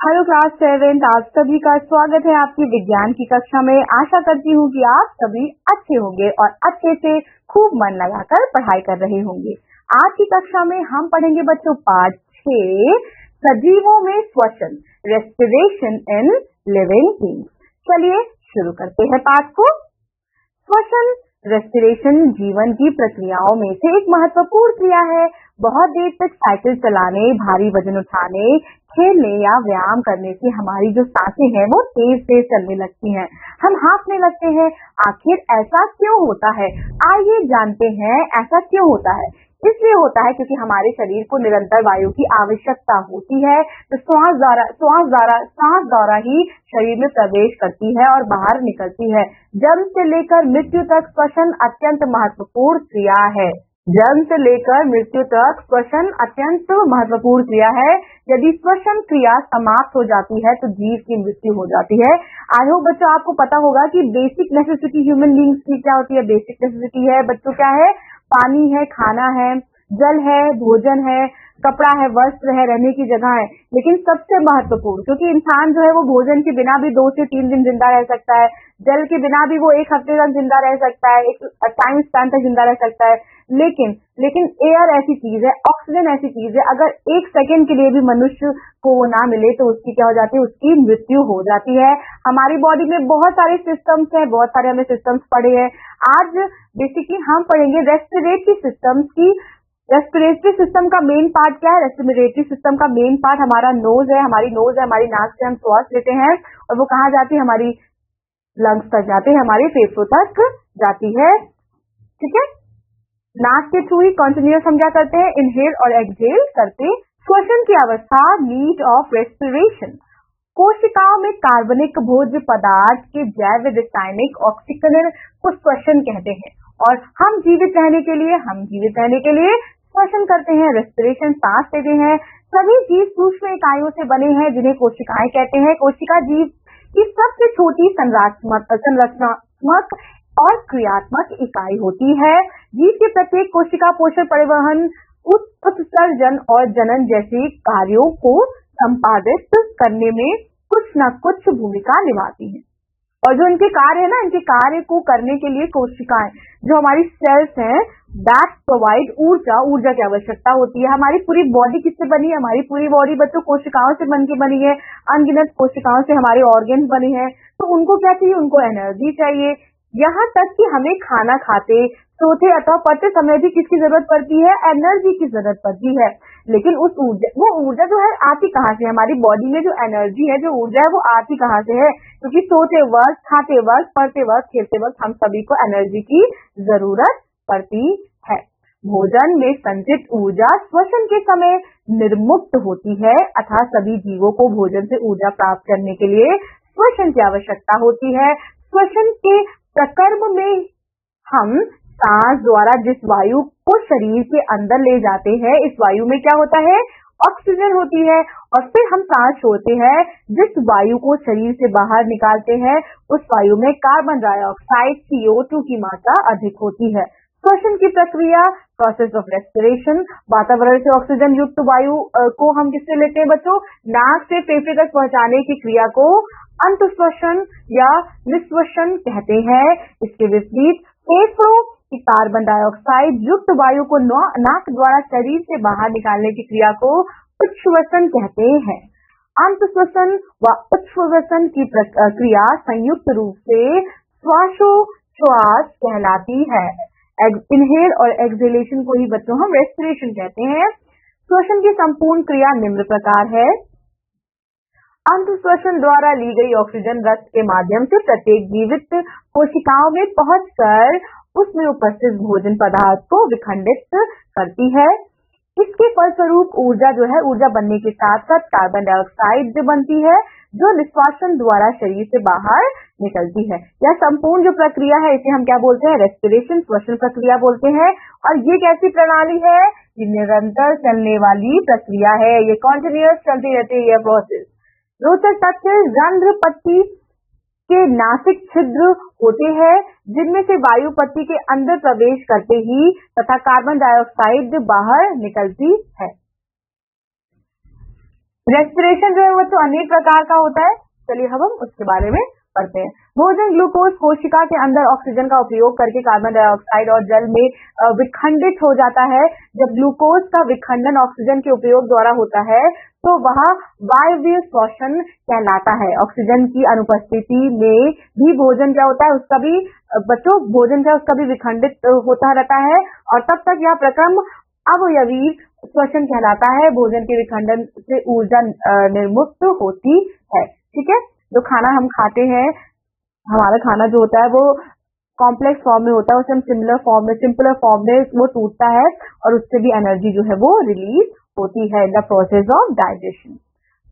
Hello class 7। आप सभी का स्वागत है आपकी विज्ञान की कक्षा में। आशा करती हूँ कि आप सभी अच्छे होंगे और अच्छे से खूब मन लगाकर पढ़ाई कर रहे होंगे। आज की कक्षा में हम पढ़ेंगे बच्चों पाठ 6 सजीवों में श्वसन, रेस्पिरेशन इन लिविंग थिंग्स। चलिए शुरू करते हैं पाठ को। श्वसन रेस्पिरेशन जीवन की प्रक्रियाओं में से एक महत्वपूर्ण क्रिया है। बहुत देर तक साइकिल चलाने, भारी वजन उठाने, खेलने या व्यायाम करने से हमारी जो सांसें हैं वो तेज तेज चलने लगती हैं, हम हाँफने लगते हैं। आखिर ऐसा क्यों होता है? आइए जानते हैं ऐसा क्यों होता है। इसलिए होता है क्योंकि हमारे शरीर को निरंतर वायु की आवश्यकता होती है, तो सांस द्वारा ही शरीर में प्रवेश करती है और बाहर निकलती है। जन्म से लेकर मृत्यु तक श्वसन अत्यंत महत्वपूर्ण क्रिया है। जन्म से लेकर मृत्यु तक श्वसन अत्यंत महत्वपूर्ण क्रिया है। यदि श्वसन क्रिया समाप्त हो जाती है तो जीव की मृत्यु हो जाती है। आई होप बच्चों आपको पता होगा कि बेसिक नेसेसिटी ह्यूमन बीइंग्स की क्या होती है। बेसिक नेसेसिटी है बच्चों क्या है? पानी है, खाना है, जल है, भोजन है, कपड़ा है, वस्त्र है, रहने की जगह है। लेकिन सबसे महत्वपूर्ण, क्योंकि इंसान जो है वो भोजन के बिना भी 2 से 3 दिन जिंदा रह सकता है, जल के बिना भी वो 1 हफ्ते तक जिंदा रह सकता है, एक टाइम स्पैन तक जिंदा रह सकता है। लेकिन एयर ऐसी चीज है, ऑक्सीजन ऐसी चीज है, अगर 1 सेकेंड के लिए भी मनुष्य को वो ना मिले तो उसकी क्या हो जाती है? उसकी मृत्यु हो जाती है। हमारी बॉडी में बहुत सारे सिस्टम्स हैं, बहुत सारे हमने सिस्टम्स पढ़े हैं। आज बेसिकली हम पढ़ेंगे रेस्पिरेटरी सिस्टम्स की। रेस्पिरेटरी सिस्टम का मेन पार्ट क्या है? रेस्पिरेटरी सिस्टम का मेन पार्ट हमारा नोज है। हमारी नाक से हम श्वास लेते हैं और वो कहाँ जाती है? हमारी लंग्स तक जाती है, हमारे फेफड़ों तक जाती है। ठीक है, नाक के थ्रू ही कंटिन्यूअस हम क्या करते हैं? इनहेल और एक्सहेल करते हैं। श्वसन की अवस्था, नीड ऑफ रेस्पिरेशन। कोशिकाओं में कार्बनिक भोज्य पदार्थ के जैव रासायनिक ऑक्सीकरण को श्वसन कहते हैं और हम जीवित रहने के लिए श्वसन करते हैं, रेस्पिरेशन सांस लेते हैं। सभी जीव सूक्ष्म इकाइयों से बने हैं जिन्हें कोशिकाएं कहते हैं। कोशिका जीव की सबसे छोटी संरचनात्मक और क्रियात्मक इकाई होती है। जीव के प्रत्येक कोशिका पोषण, परिवहन, उत्सर्जन और जनन जैसे कार्यों को संपादित करने में कुछ न कुछ भूमिका निभाती है। और जो इनके कार्य है ना, इनके कार्य को करने के लिए कोशिकाएं, जो हमारी सेल्स हैं, दैट प्रोवाइड ऊर्जा की आवश्यकता होती है। हमारी पूरी बॉडी किससे बनी है? हमारी पूरी बॉडी बच्चों कोशिकाओं से बनके बनी है। अनगिनत कोशिकाओं से हमारे ऑर्गन्स बने हैं, तो उनको क्या चाहिए? उनको एनर्जी चाहिए। यहाँ तक कि हमें खाना खाते, सोते अथवा पढ़ते समय भी किसकी जरूरत पड़ती है? एनर्जी की जरूरत पड़ती है। लेकिन वो ऊर्जा जो है आती कहाँ से? हमारी बॉडी में जो एनर्जी है, जो ऊर्जा है, वो आती कहाँ से है? क्योंकि सोते वक्त, खाते वक्त, पढ़ते वक्त, खेलते वक्त हम सभी को एनर्जी की जरूरत पड़ती है। भोजन में संचित ऊर्जा श्वसन के समय निर्मुक्त होती है, अतः सभी जीवों को भोजन से ऊर्जा प्राप्त करने के लिए श्वसन की आवश्यकता होती है। श्वसन के प्रक्रम में हम सांस द्वारा जिस वायु को शरीर के अंदर ले जाते हैं, इस वायु में क्या होता है? ऑक्सीजन होती है। और फिर हम सांस छोड़ते हैं, जिस वायु को शरीर से बाहर निकालते हैं, उस वायु में कार्बन डाइऑक्साइड CO2 की मात्रा अधिक होती है। श्वसन की प्रक्रिया, प्रोसेस ऑफ रेस्पिरेशन, वातावरण से ऑक्सीजन युक्त वायु को हम किससे लेते हैं बच्चों? नाक से फेफड़े तक पहुंचाने की क्रिया को अंतःश्वसन या निःश्वसन कहते हैं। इसके विपरीत फेफड़ों की कार्बन डाइऑक्साइड युक्त वायु को नाक द्वारा शरीर से बाहर निकालने की क्रिया को उच्छ्वसन कहते हैं। अंतःश्वसन व उच्छ्वसन की क्रिया संयुक्त रूप से श्वासोच्छ्वास कहलाती है। इनहेल और एक्सहेलेशन को ही बच्चों हम रेस्पिरेशन कहते हैं। श्वसन की संपूर्ण क्रिया निम्न प्रकार है। अंतःश्वसन द्वारा ली गई ऑक्सीजन रक्त के माध्यम से प्रत्येक जीवित कोशिकाओं में पहुंचकर उसमें उपस्थित भोजन पदार्थ को विखंडित करती है। इसके फलस्वरूप ऊर्जा बनने के साथ साथ कार्बन डाइऑक्साइड जो बनती है, जो निश्वासन द्वारा शरीर से बाहर निकलती है। यह संपूर्ण जो प्रक्रिया है इसे हम क्या बोलते हैं? रेस्पिरेशन, श्वसन प्रक्रिया बोलते हैं। और ये कैसी प्रणाली है? ये निरंतर चलने वाली प्रक्रिया है, ये कॉन्टिन्यूअस चलती रहती है यह प्रोसेस। रोचक तथ्य, रंध्र पट्टी के नासिक छिद्र होते हैं जिनमें से वायु पट्टी के अंदर प्रवेश करते ही तथा कार्बन डाइऑक्साइड बाहर निकलती है। रेस्पिरेशन जो है वो तो अनेक प्रकार का होता है। चलिए हम उसके बारे में पढ़ते हैं। भोजन ग्लूकोज कोशिका के अंदर ऑक्सीजन का उपयोग करके कार्बन डाइऑक्साइड और जल में विखंडित हो जाता है। जब ग्लूकोज का विखंडन ऑक्सीजन के उपयोग द्वारा होता है तो वह वायवीय श्वसन कहलाता है। ऑक्सीजन की अनुपस्थिति में भी भोजन क्या होता है, उसका भी बच्चों भोजन क्या उसका भी विखंडित होता रहता है और तब तक यह प्रक्रम अवयवी श्वसन कहलाता है। भोजन के विखंडन से ऊर्जा निर्मुक्त होती है। ठीक है, जो खाना हम खाते हैं, हमारा खाना जो होता है वो कॉम्प्लेक्स फॉर्म में होता है, उसे हम सिंपलर फॉर्म में वो टूटता है और उससे भी एनर्जी जो है वो रिलीज होती है in the process of digestion.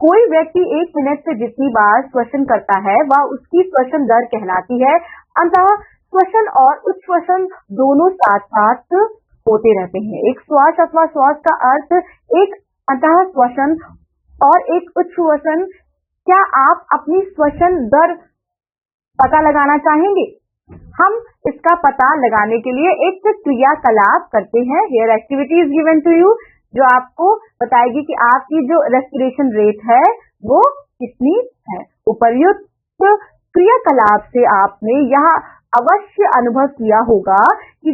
कोई व्यक्ति 1 मिनट से जितनी बार श्वसन करता है वह उसकी श्वसन दर कहलाती है। अंतः श्वसन और उच्छ्वसन दोनों साथ साथ होते रहते हैं। एक श्वास अथवा श्वास का अर्थ एक अंतः श्वसन और एक उच्छ्वसन। क्या आप अपनी श्वसन दर पता लगाना चाहेंगे? हम इसका पता लगाने के लिए एक क्रियाकलाप करते हैं। Here activity is given to you, जो आपको बताएगी कि आपकी जो रेस्पिरेशन रेट है वो कितनी है। उपर्युक्त क्रियाकलाप से आपने यह अवश्य अनुभव किया होगा कि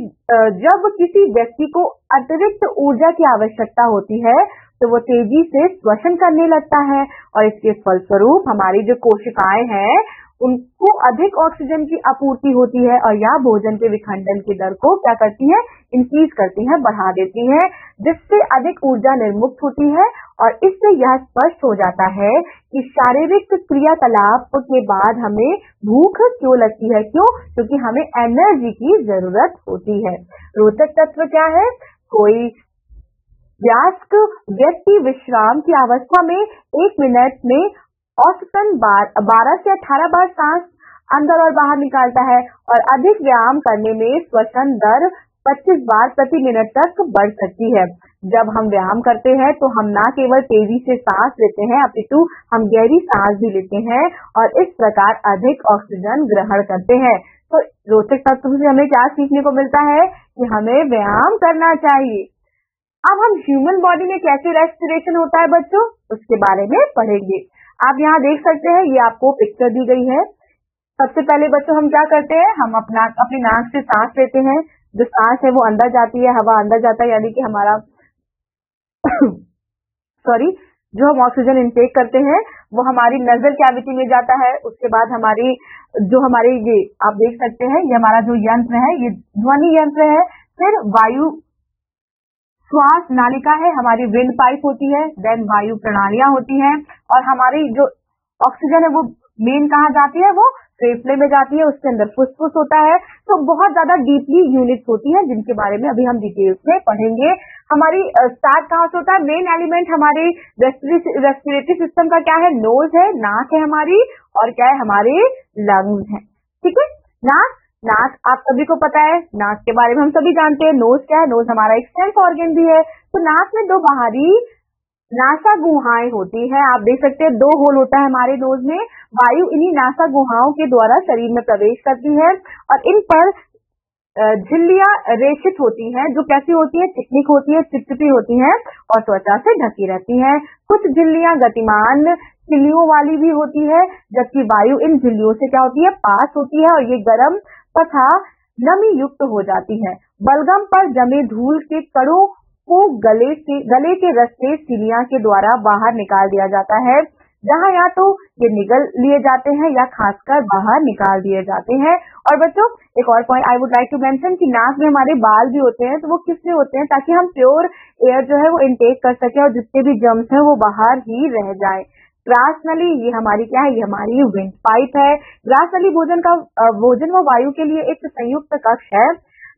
जब किसी व्यक्ति को अतिरिक्त ऊर्जा की आवश्यकता होती है तो वो तेजी से श्वसन करने लगता है और इसके फलस्वरूप हमारी जो कोशिकाएं हैं उनको अधिक ऑक्सीजन की आपूर्ति होती है और यह भोजन के विखंडन की दर को क्या करती है, इंक्रीज करती है, बढ़ा देती है, जिससे अधिक ऊर्जा निर्मुक्त होती है। और इससे यह स्पष्ट हो जाता है कि शारीरिक क्रियाकलाप के बाद हमें भूख क्यों लगती है। क्यों? क्योंकि हमें एनर्जी की जरूरत होती है। रोचक तत्व क्या है? कोई वयस्क व्यक्ति विश्राम की अवस्था में 1 मिनट में औसतन 12 से 18 बार सांस अंदर और बाहर निकालता है और अधिक व्यायाम करने में श्वसन दर 25 बार प्रति मिनट तक बढ़ सकती है। जब हम व्यायाम करते हैं तो हम न केवल तेजी से सांस लेते हैं अपितु हम गहरी सांस भी लेते हैं और इस प्रकार अधिक ऑक्सीजन ग्रहण करते हैं। तो रोचक तत्व से हमें क्या सीखने को मिलता है कि हमें व्यायाम करना चाहिए। अब हम ह्यूमन बॉडी में कैसे रेस्पिरेशन होता है बच्चों, उसके बारे में पढ़ेंगे। आप यहाँ देख सकते हैं, ये आपको पिक्चर दी गई है। सबसे पहले बच्चों हम क्या करते हैं, हम अपनी नाक से सांस लेते हैं। जो सांस है वो अंदर जाती है, हवा अंदर जाता है, यानी कि हमारा सॉरी जो हम ऑक्सीजन इनटेक करते हैं वो हमारी नजल कैविटी में जाता है। उसके बाद हमारी ये आप देख सकते हैं, ये हमारा जो यंत्र है ये ध्वनि यंत्र है। फिर वायु श्वास नालिका है, हमारी विंड पाइप होती है, देन वायु प्रणालियां होती हैं और हमारी जो ऑक्सीजन है वो मेन कहाँ जाती है, वो फेफड़े में जाती है, उसके अंदर फुसफुस होता है। तो बहुत ज्यादा डीपली यूनिट्स होती हैं जिनके बारे में अभी हम डिटेल्स में पढ़ेंगे। हमारी स्टार्ट कहाँ से होता है, मेन एलिमेंट हमारे रेस्पिरेटरी सिस्टम का क्या है, नोज है, नाक है हमारी, और क्या है हमारे लंग्स हैं। ठीक है, नाक आप सभी को पता है, नाक के बारे में हम सभी जानते हैं। नोज क्या है, नोज हमारा एक सेल्फ ऑर्गन भी है। तो नाक में 2 बाहरी नासा गुहाएं होती है, आप देख सकते हैं 2 होल होता है हमारे नोज में। वायु इन्हीं नासा गुहाओं के द्वारा शरीर में प्रवेश करती है और इन पर झिल्लियां रेशित होती हैं, जो कैसी होती है, चिकनिक होती है, चिपचिपी होती हैं और त्वचा से ढकी रहती हैं। कुछ झिल्लियां गतिमान झिल्लियों वाली भी होती है, जबकि वायु इन झिल्लियों से क्या होती है, पास होती है और ये गर्म तथा नमी युक्त हो जाती है। बलगम पर जमे धूल के कणों को गले के रस्ते सिलिया के द्वारा बाहर निकाल दिया जाता है, जहां या तो ये निगल लिए जाते हैं या खासकर बाहर निकाल दिए जाते हैं। और बच्चों एक और point I would like to mention कि नाक में हमारे बाल भी होते हैं, तो वो किस लिए होते हैं, ताकि हम प्योर एयर जो है वो इनटेक कर सके और जितने भी जर्म्स हैं वो बाहर ही रह जाए। ग्रास नली ये हमारी क्या है, ये हमारी विंड पाइप है। ग्रास नली भोजन व वायु के लिए एक संयुक्त कक्ष है।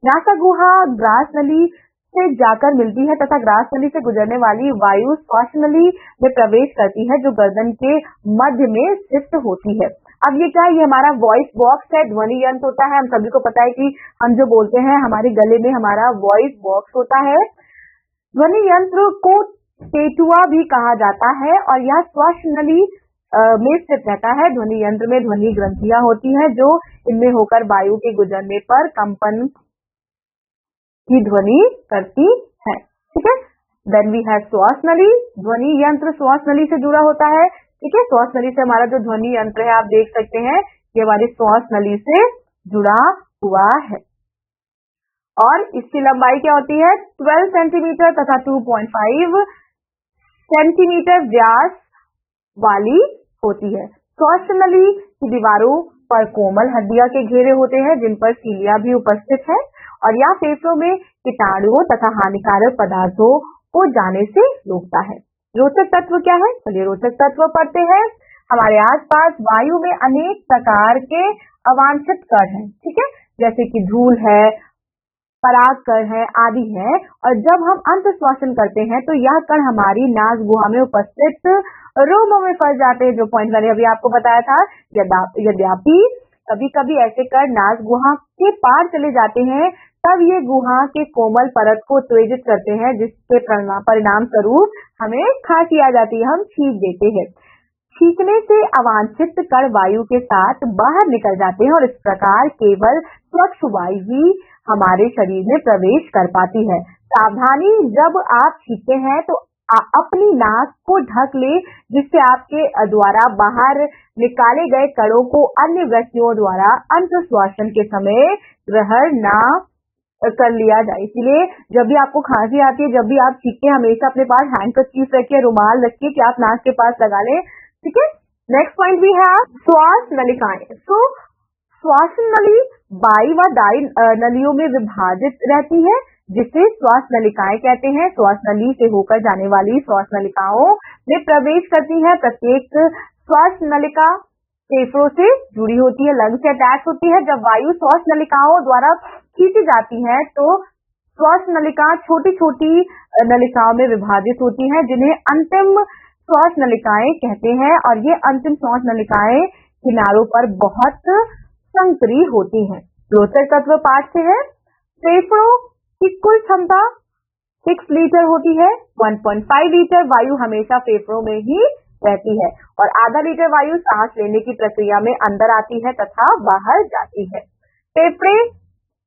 नासा गुहा ग्रास नली से जाकर मिलती है तथा ग्रास नली से गुजरने वाली वायु श्वास नली में प्रवेश करती है, जो गर्दन के मध्य में स्थित होती है। अब ये क्या है, ये हमारा वॉइस बॉक्स है, ध्वनि यंत्र होता है। हम सभी को पता है कि हम जो बोलते हैं हमारे गले में हमारा वॉइस बॉक्स होता है। ध्वनि यंत्र को टेटुआ भी कहा जाता है और यह श्वास नली में स्थित रहता है। ध्वनि यंत्र में ध्वनि ग्रंथियां होती हैं जो इनमें होकर वायु के गुजरने पर कंपन की ध्वनि करती है। ठीक है, देन वी हैव श्वास नली, ध्वनि यंत्र श्वास नली से जुड़ा होता है। ठीक है, श्वास नली से हमारा जो ध्वनि यंत्र है आप देख सकते हैं ये हमारी श्वास नली से जुड़ा हुआ है और इसकी लंबाई क्या होती है 12 सेंटीमीटर तथा 2.5 सेंटीमीटर व्यास वाली होती है। श्वास नली की दीवारों पर कोमल हड्डियां के घेरे होते हैं जिन पर सीलिया भी उपस्थित है और यह फेफड़ों में कीटाणुओं तथा हानिकारक पदार्थों को जाने से रोकता है। रोचक तत्व क्या है? चलिए रोचक तत्व पढ़ते हैं। हमारे आसपास वायु में अनेक प्रकार के अवांछित कण हैं, ठीक है, जैसे कि धूल है, परागकण है आदि है और जब हम अंत श्वसन करते हैं तो यह कण हमारी नाक गुहा में उपस्थित रोमों में फंस जाते हैं, जो पॉइंट मैंने अभी आपको बताया था। यद्यपि कभी कभी ऐसे कण नाक गुहा के पार चले जाते हैं तब ये गुहा के कोमल परत को उत्तेजित करते हैं जिसके परिणाम स्वरूप हमें खांसी आ जाती है, हम छींक देते हैं। छींकने से अवांछित कण वायु के साथ बाहर निकल जाते हैं और इस प्रकार केवल स्वच्छ वायु ही हमारे शरीर में प्रवेश कर पाती है। सावधानी, जब आप छींकते हैं तो अपनी नाक को ढक ले जिससे आपके द्वारा बाहर निकाले गए कणों को अन्य व्यक्तियों द्वारा अंत श्वसन के समय ग्रहण ना कर लिया जाए। इसलिए जब भी आपको खांसी आती है, जब भी आप छींकते हमेशा अपने पास हैंडकरचीफ रखिए, रुमाल रखिए कि आप नाक के पास लगा लें। ठीक है, नेक्स्ट पॉइंट भी है श्वास नलिकाएं। तो श्वासन नली बाई व दाई नलियों में विभाजित रहती है जिसे श्वास नलिकाएं कहते हैं। श्वास नली से होकर जाने वाली श्वास नलिकाओं में प्रवेश करती है। प्रत्येक श्वास नलिका फेफड़ों से जुड़ी होती है, लंग से अटैच होती है। जब वायु श्वास नलिकाओं द्वारा खींची जाती है तो श्वास नलिका छोटी छोटी नलिकाओं में विभाजित होती है जिन्हें अंतिम श्वास नलिकाएं कहते हैं और ये अंतिम श्वास नलिकाएं किनारों पर बहुत संकरी होती हैं। रोचक तत्व पाठ से है, फेफड़ों की कुल क्षमता 6 लीटर होती है। 1.5 लीटर वायु हमेशा फेफड़ों में ही रहती है और आधा लीटर वायु सांस लेने की प्रक्रिया में अंदर आती है तथा बाहर जाती है। फेफड़े,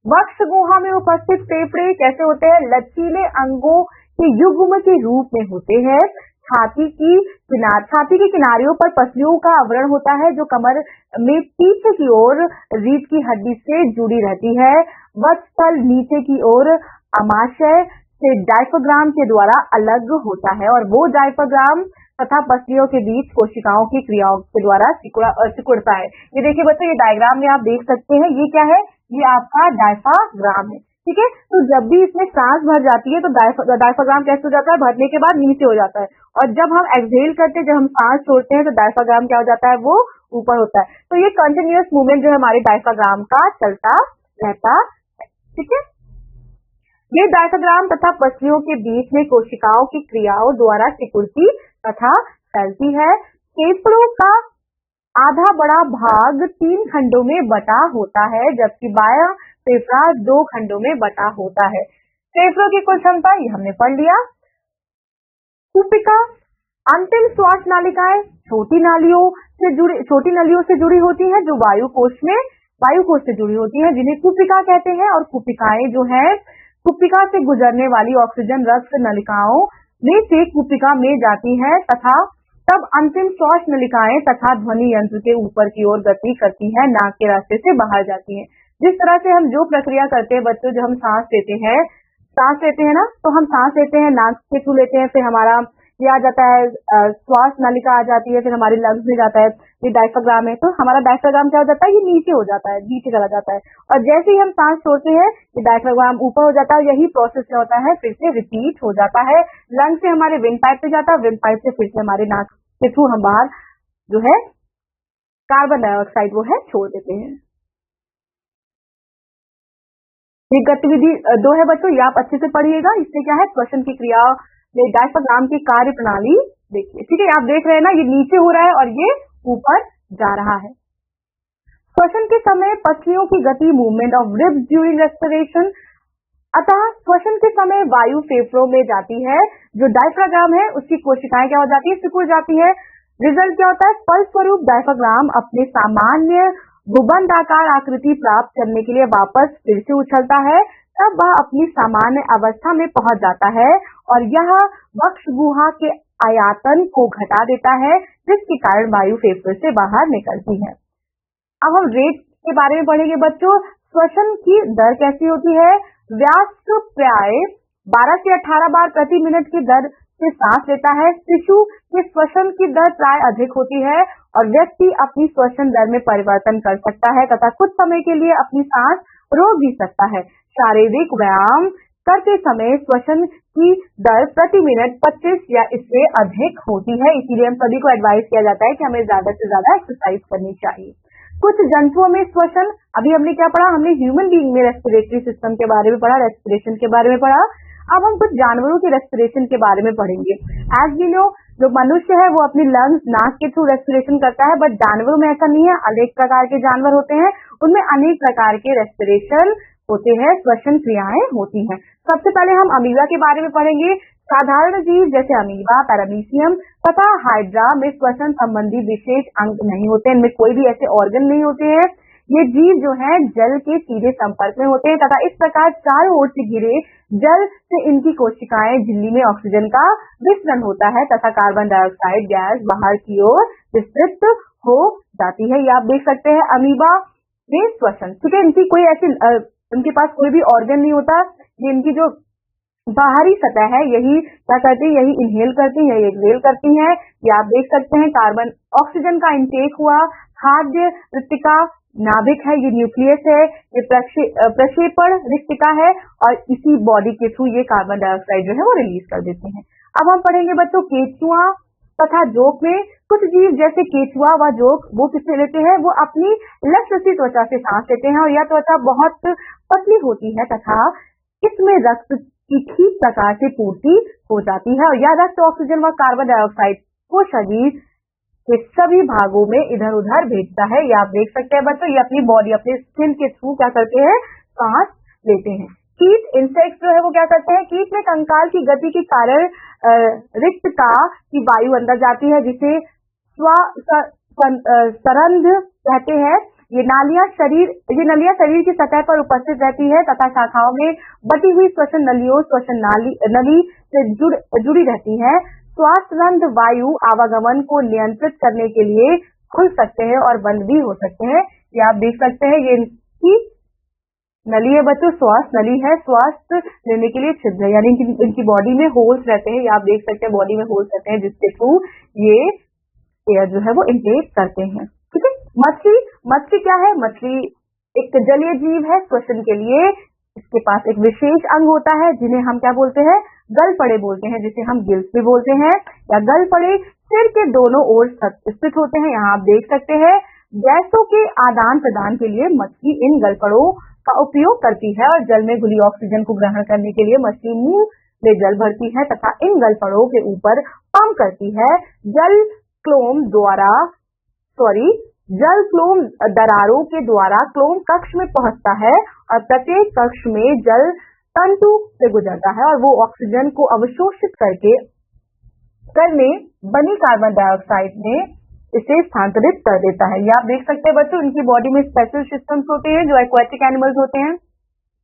वक्ष गुहा में उपस्थित फेफड़े कैसे होते हैं? लचीले अंगों के युग्म के रूप में होते हैं। छाती के किनारियों पर पसलियों का आवरण होता है जो कमर में पीछे की ओर रीढ़ की हड्डी से जुड़ी रहती है। वक्षस्थल नीचे की ओर अमाशय से डायफ्राम के द्वारा अलग होता है और वो डायफ्राम तथा पसलियों के बीच कोशिकाओं की क्रियाओं के द्वारा सिकुड़ता है। ये देखिए बच्चों, ये डायग्राम में आप देख सकते हैं, ये क्या है? ये आपका डायफ्राम है। ठीक है, तो जब भी इसमें सांस भर जाती है तो डायफ्राम कैसे हो जाता है? भरने के बाद नीचे हो जाता है और जब हम एक्सहेल करते हैं, जब हम सांस छोड़ते हैं तो डायफ्राम क्या हो जाता है? वो ऊपर होता है। तो ये कंटिन्यूअस मूवमेंट जो है हमारे डायफ्राम का चलता रहता है। ठीक है, ये डायफ्राम तथा पसलियों के बीच में कोशिकाओं की क्रियाओं द्वारा सिकुड़ती तथा फैलती है। फेफड़ों का आधा बड़ा भाग 3 खंडों में बटा होता है जबकि बायां फेफड़ा 2 खंडों में बटा होता है। फेफड़ों की कुल क्षमता ये हमने पढ़ लिया। कुपिका, अंतिम श्वास नालिकाएं छोटी नलियों से जुड़ी होती हैं जो वायु कोश से जुड़ी होती हैं जिन्हें कुपिका कहते हैं और कुपिकाएं जो है कुपिका से गुजरने वाली ऑक्सीजन रक्त नलिकाओं में से कुपिका में जाती है तथा तब अंतिम श्वास नलिकाएं तथा ध्वनि यंत्र के ऊपर की ओर गति करती है, नाक के रास्ते से बाहर जाती हैं। जिस तरह से हम जो प्रक्रिया करते हैं बच्चों, जब हम सांस लेते हैं ना, तो हम सांस लेते हैं नाक के थ्रू लेते हैं, फिर हमारा ये आ जाता है श्वास नलिका आ जाती है, फिर हमारे लंग्स में जाता है, ये डायफ्राम है। तो हमारा डायफ्राम क्या हो जाता है? ये नीचे हो जाता है, नीचे चला जाता है और जैसे ही हम सांस छोड़ते हैं ये डायफ्राम ऊपर हो जाता है। यही प्रोसेस क्या होता है? फिर से रिपीट हो जाता है। लंग से हमारे विंड पाइप पे जाता है, विंड पाइप से फिर से हमारे नाक के थ्रू हम बाहर जो है कार्बन डाइऑक्साइड वो है छोड़ देते हैं। ये गतिविधि 2 है बच्चों, ये आप अच्छे से पढ़िएगा। इससे क्या है? श्वसन की क्रिया में डायफ्राम की कार्य प्रणाली देखिए। ठीक है, आप देख रहे हैं ना, ये नीचे हो रहा है और ये ऊपर जा रहा है। श्वसन के समय पसलियों की गति, movement of ribs during respiration. अतः श्वसन के समय वायु फेफड़ों में जाती है, जो डायफ्राम है उसकी कोशिकाएं क्या हो जाती है? सिकुड़ जाती है। रिजल्ट क्या होता है? फलस्वरूप डायफ्राम अपने सामान्य गुंबदाकार आकृति प्राप्त करने के लिए वापस फिर से उछलता है, तब वह अपनी सामान्य अवस्था में पहुंच जाता है और यह वक्ष गुहा के आयतन को घटा देता है, जिसके कारण वायु फेफड़े से बाहर निकलती है। अब हम रेट के बारे में पढ़ेंगे बच्चों। श्वसन की दर कैसी होती है? वयस्क प्राय 12 से 18 बार प्रति मिनट की दर से सांस लेता है। शिशु के श्वसन की दर प्राय अधिक होती है और व्यक्ति अपनी श्वसन दर में परिवर्तन कर सकता है तथा कुछ समय के लिए अपनी सांस रोक भी सकता है। शारीरिक व्यायाम करते समय श्वसन की दर प्रति मिनट 25 या इससे अधिक होती है, इसीलिए हम सभी को एडवाइस किया जाता है कि हमें ज्यादा से ज्यादा एक्सरसाइज करनी चाहिए। कुछ जंतुओं में श्वसन, अभी हमने क्या पढ़ा? हमने ह्यूमन बीइंग में रेस्पिरेटरी सिस्टम के बारे में पढ़ा, रेस्पिरेशन के बारे में पढ़ा। अब हम कुछ जानवरों के रेस्पिरेशन के बारे में पढ़ेंगे। एज वी नो, जो मनुष्य है वो अपनी लंग्स, नाक के थ्रू रेस्पिरेशन करता है, बट जानवरों में ऐसा नहीं है। अनेक प्रकार के जानवर होते हैं, उनमें अनेक प्रकार के रेस्पिरेशन होते हैं, श्वसन क्रियाएं होती हैं। सबसे पहले हम अमीबा के बारे में पढ़ेंगे। साधारण जीव जैसे अमीबा, पैरामीशियम तथा हाइड्रा में श्वसन संबंधी विशेष अंग नहीं होते, इनमें कोई भी ऐसे ऑर्गन नहीं होते हैं। ये जीव जो है जल के सीधे संपर्क में होते हैं तथा इस प्रकार चारों ओर से घिरे जल से इनकी कोशिकाएं झिल्ली में ऑक्सीजन का विसरण होता है तथा कार्बन डाइऑक्साइड गैस बाहर की ओर विस्तृत हो जाती है। ये आप देख सकते हैं अमीबा में श्वसन, ठीक है। इनकी कोई ऐसी उनके पास कोई भी ऑर्गन नहीं होता। ये इनकी जो बाहरी सतह है यही क्या करती है, यही इनहेल करती है, यही एक्सहेल करती है। ये आप देख सकते हैं कार्बन ऑक्सीजन का इंटेक हुआ, खाद्य रिक्तिका नाभिक है, ये न्यूक्लियस है, ये प्रक्षेपण रिक्तिका है और इसी बॉडी के थ्रू ये कार्बन डाइऑक्साइड जो है वो रिलीज कर देते हैं। अब हम पढ़ेंगे बच्चों केचुआ तथा जोंक में। कुछ जीव जैसे केचुआ व जोंक वो किससे लेते हैं? वो अपनी लक्षसी त्वचा से सांस लेते हैं और यह त्वचा बहुत पतली होती है तथा इसमें रक्त की ठीक प्रकार से पूर्ति हो जाती है और यह रक्त ऑक्सीजन व कार्बन डाइऑक्साइड को शरीर के सभी भागों में इधर उधर भेजता है। ये आप देख सकते हैं बच्चों, ये अपनी बॉडी, अपने स्किन के थ्रू क्या करते हैं? सांस लेते हैं। कीट, इंसेक्ट जो है वो क्या करते हैं? कीट में कंकाल की गति के कारण रिक्तका की वायु अंदर जाती है, जिसे सरंध्र कहते हैं। ये नलियां शरीर की सतह पर उपस्थित रहती है तथा शाखाओं में बटी हुई श्वसन नलियों, श्वसन नली से जुड़ी रहती है। श्वास रंध्र वायु आवागमन को नियंत्रित करने के लिए खुल सकते हैं और बंद भी हो सकते हैं। ये आप देख सकते हैं, ये इनकी नली है बच्चों, श्वास नली है, श्वास लेने के लिए छिद्र है, यानी इनकी बॉडी में होल्स रहते हैं। ये आप देख सकते हैं बॉडी में होल्स रहते हैं जिसके थ्रू ये एयर जो है वो इंटेक करते हैं, ठीक है। मछली क्या है? मछली एक जलीय जीव है। श्वसन के लिए इसके पास एक विशेष अंग होता है जिन्हें हम क्या बोलते हैं? गलफड़े बोलते हैं, जिसे हम गिल्स भी बोलते हैं या गलफड़े सिर के दोनों ओर स्थित होते हैं। यहाँ आप देख सकते हैं गैसों के आदान प्रदान के लिए मछली इन गलफड़ों का उपयोग करती है और जल में घुली ऑक्सीजन को ग्रहण करने के लिए मछली मुंह में जल भरती है तथा इन गलफड़ों के ऊपर पंप करती है। जल फ्लोम दरारों के द्वारा क्लोम कक्ष में पहुंचता है और प्रत्येक कक्ष में जल तंतु से गुजरता है और वो ऑक्सीजन को अवशोषित करने बनी कार्बन डाइऑक्साइड में इसे स्थानांतरित कर देता है। ये आप देख सकते हैं बच्चों, इनकी बॉडी में स्पेशल सिस्टम्स होते हैं जो एक्वाटिक एनिमल्स होते हैं,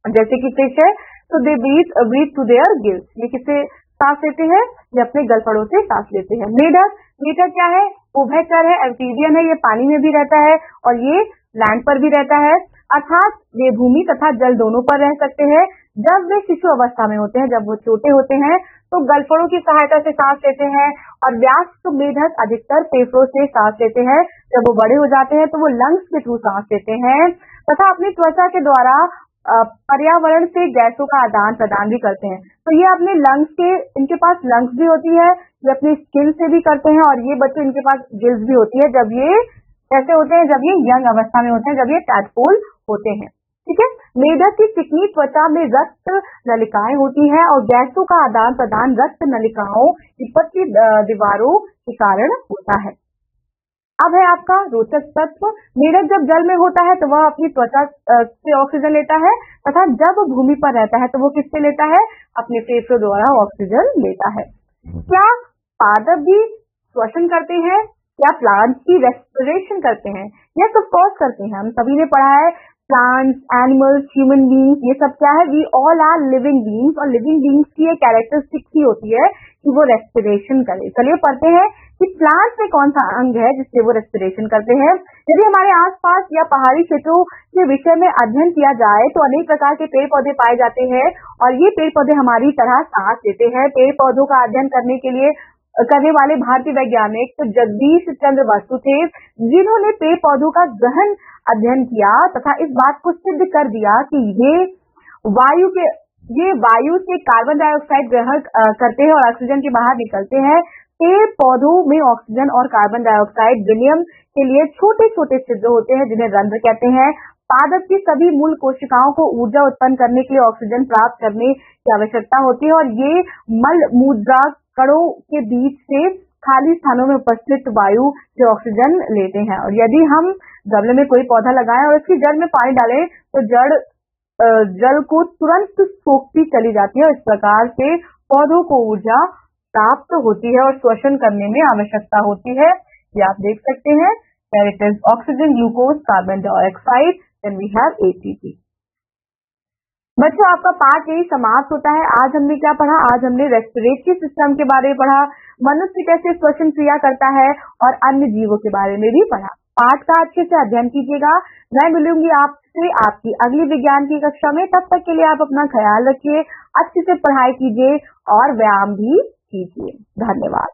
जैसे कि फिश है तो they breathe through their gills. ये किससे सांस लेते हैं? ये अपने गलफड़ों से सांस लेते हैं। मेढक क्या है? उभयचर है, एम्फीबियन है, ये पानी में भी रहता है और ये लैंड पर भी रहता है, अर्थात वे भूमि तथा जल दोनों पर रह सकते हैं। जब वे शिशु अवस्था में होते हैं, जब वो छोटे होते हैं तो गलफड़ों की सहायता से सांस लेते हैं और वयस्क मेढक अधिकतर फेफड़ों से सांस लेते हैं। जब वो बड़े हो जाते हैं तो वो लंग्स के थ्रू सांस लेते हैं तथा अपनी त्वचा के द्वारा पर्यावरण से गैसों का आदान प्रदान भी करते हैं। तो ये अपने इनके पास लंग्स भी होती है, ये अपनी स्किन से भी करते हैं और ये बच्चे इनके पास गिल्स भी होती है। जब ये कैसे होते हैं? जब ये यंग अवस्था में होते हैं, जब ये टैडपोल होते हैं, ठीक है। मेढक की चिकनी त्वचा में रक्त नलिकाएं होती है और गैसों का आदान प्रदान रक्त नलिकाओं की पतली दीवारों के कारण होता है। अब है आपका रोचक तत्व, मेढक जब जल में होता है तो वह अपनी त्वचा से ऑक्सीजन लेता है तथा जब भूमि पर रहता है तो वो किससे लेता है? अपने फेफड़ों द्वारा ऑक्सीजन लेता है। क्या पादप भी श्वसन करते हैं? क्या प्लांट्स की रेस्पिरेशन करते हैं? यस ऑफ कोर्स करते हैं। हम सभी ने पढ़ा है प्लांट्स, एनिमल्स, ह्यूमन बीइंग्स, ये सब क्या है? We all are living beings, और लिविंग बीइंग्स की एक कैरेक्टरिस्टिक ही होती है कि वो रेस्पिरेशन करे। चलिए पढ़ते हैं कि प्लांट्स में कौन सा अंग है जिससे वो रेस्पिरेशन करते हैं। यदि हमारे आसपास या पहाड़ी क्षेत्रों के विषय में अध्ययन किया जाए तो अनेक प्रकार के पेड़ पौधे पाए जाते हैं, और ये पेड़ पौधे हमारी तरह सांस लेते हैं। पेड़ पौधों का अध्ययन करने वाले भारतीय वैज्ञानिक तो जगदीश चंद्र बसु थे, जिन्होंने पेड़ पौधों का गहन अध्ययन किया तथा इस बात को सिद्ध कर दिया कि ये वायु से कार्बन डाइऑक्साइड ग्रहण करते हैं और ऑक्सीजन के बाहर निकलते हैं। पेड़ पौधों में ऑक्सीजन और कार्बन डाइऑक्साइड विनिमय के लिए छोटे छोटे छिद्र होते हैं, जिन्हें रंध्र कहते हैं। पादप की सभी मूल कोशिकाओं को ऊर्जा उत्पन्न करने के लिए ऑक्सीजन प्राप्त करने की आवश्यकता होती है, और ये मल मूत्रा कणों के बीच से खाली स्थानों में उपस्थित वायु से ऑक्सीजन लेते हैं। और यदि हम गमले में कोई पौधा लगाएं और उसकी जड़ में पानी डालें तो जल को तुरंत सोखती चली जाती है। इस प्रकार से पौधों को ऊर्जा प्राप्त होती है और श्वसन करने में आवश्यकता होती है। ये आप देख सकते हैं, it is oxygen, glucose, carbon dioxide, then we have ATP. बच्चों, आपका पाठ यही समाप्त होता है। आज हमने क्या पढ़ा? आज हमने रेस्पिरेटरी सिस्टम के बारे में पढ़ा, मनुष्य कैसे श्वसन क्रिया करता है, और अन्य जीवों के बारे में भी पढ़ा। पाठ का अच्छे से अध्ययन कीजिएगा। मैं मिलूंगी आपसे आपकी अगली विज्ञान की कक्षा में। तब तक के लिए आप अपना ख्याल रखिए, अच्छे से पढ़ाई कीजिए और व्यायाम भी कीजिए। धन्यवाद।